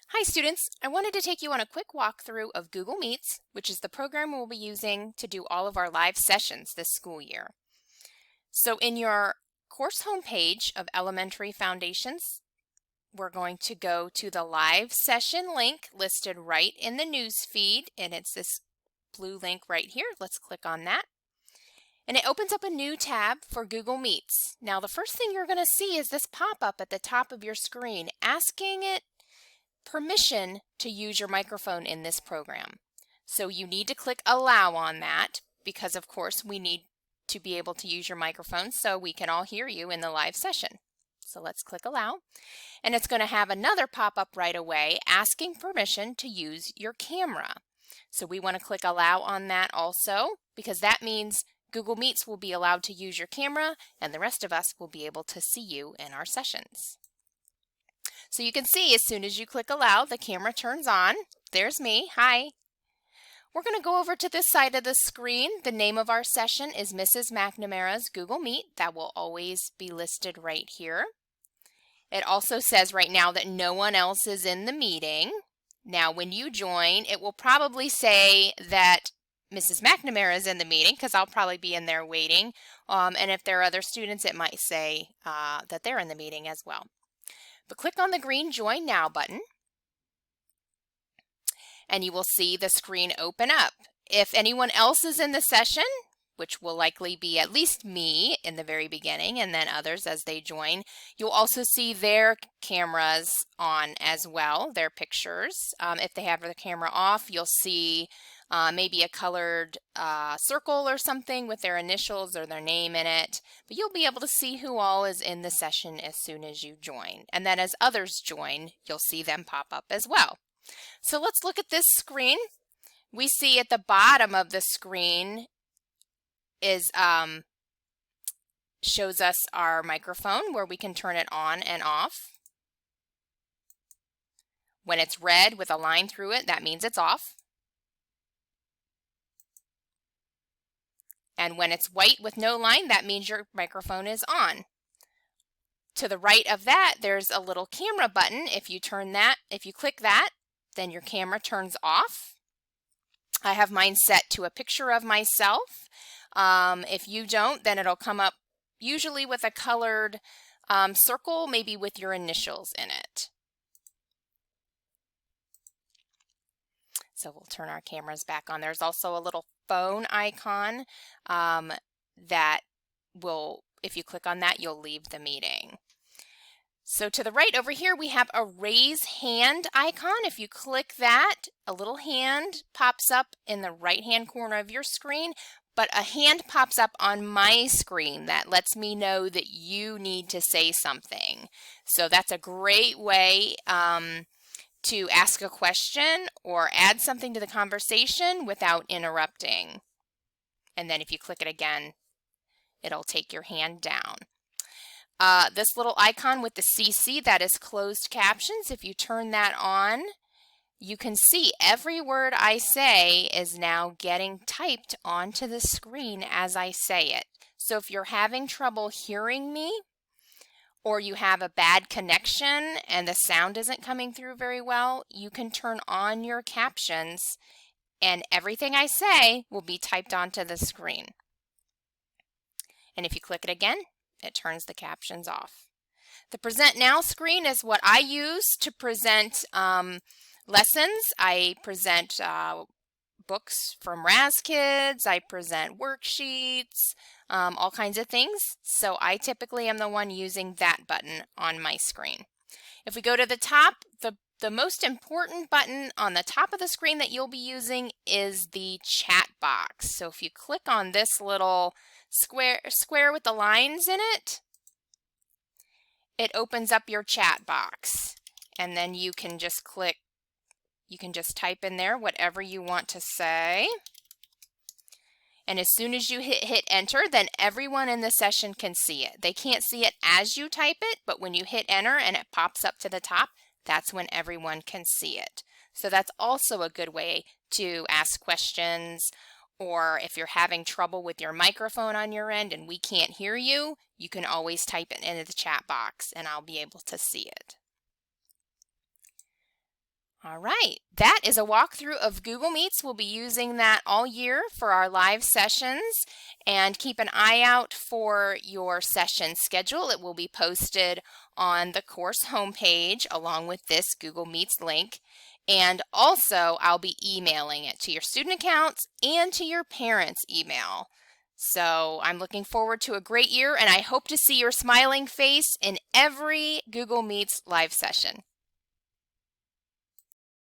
Hi students, I wanted to take you on a quick walkthrough of Google Meets, which is the program we'll be using to do all of our live sessions this school year. So in your course homepage of Elementary Foundations, we're going to go to the live session link listed right in the news feed, and it's this blue link right here. Let's click on that. And it opens up a new tab for Google Meets. Now the first thing you're going to see is this pop-up at the top of your screen asking it permission to use your microphone in this program. So you need to click allow on that because of course we need to be able to use your microphone so we can all hear you in the live session. So let's click allow, and it's going to have another pop-up right away asking permission to use your camera. So we want to click allow on that also because that means Google Meets will be allowed to use your camera and the rest of us will be able to see you in our sessions. So you can see as soon as you click allow, the camera turns on. There's me. Hi. We're going to go over to this side of the screen. The name of our session is Mrs. McNamara's Google Meet. That will always be listed right here. It also says right now that no one else is in the meeting. Now when you join, it will probably say that Mrs. McNamara is in the meeting because I'll probably be in there waiting. And if there are other students, it might say that they're in the meeting as well. But click on the green Join Now button and you will see the screen open up. If anyone else is in the session, which will likely be at least me in the very beginning and then others as they join, you'll also see their cameras on as well, their pictures. If they have the camera off, you'll see maybe a colored circle or something with their initials or their name in it, but you'll be able to see who all is in the session as soon as you join. And then as others join, you'll see them pop up as well. So let's look at this screen. We see at the bottom of the screen is shows us our microphone where we can turn it on and off. When it's red with a line through it, that means it's off. And when it's white with no line, that means your microphone is on. To the right of that, there's a little camera button. If you click that, then your camera turns off. I have mine set to a picture of myself. If you don't, then it'll come up usually with a colored circle, maybe with your initials in it. So we'll turn our cameras back on. There's also a little phone icon that will, if you click on that, you'll leave the meeting. So to the right over here, we have a raise hand icon. If you click that, a little hand pops up in the right-hand corner of your screen, but a hand pops up on my screen that lets me know that you need to say something. So that's a great way to ask a question or add something to the conversation without interrupting. And then if you click it again, it'll take your hand down. This little icon with the CC, that is closed captions. If you turn that on, you can see every word I say is now getting typed onto the screen as I say it. So if you're having trouble hearing me, or you have a bad connection and the sound isn't coming through very well, you can turn on your captions and everything I say will be typed onto the screen. And if you click it again, it turns the captions off. The Present Now screen is what I use to present lessons. I present books from Raz-Kids, I present worksheets, all kinds of things. So I typically am the one using that button on my screen. If we go to the top, the most important button on the top of the screen that you'll be using is the chat box. So if you click on this little square with the lines in it, it opens up your chat box. And then you can just type in there whatever you want to say. And as soon as you hit enter, then everyone in the session can see it. They can't see it as you type it, but when you hit enter and it pops up to the top, that's when everyone can see it. So that's also a good way to ask questions, or if you're having trouble with your microphone on your end and we can't hear you, you can always type it into the chat box and I'll be able to see it. All right, that is a walkthrough of Google Meets. We'll be using that all year for our live sessions, and keep an eye out for your session schedule. It will be posted on the course homepage along with this Google Meets link. And also, I'll be emailing it to your student accounts and to your parents' email. So I'm looking forward to a great year, and I hope to see your smiling face in every Google Meets live session.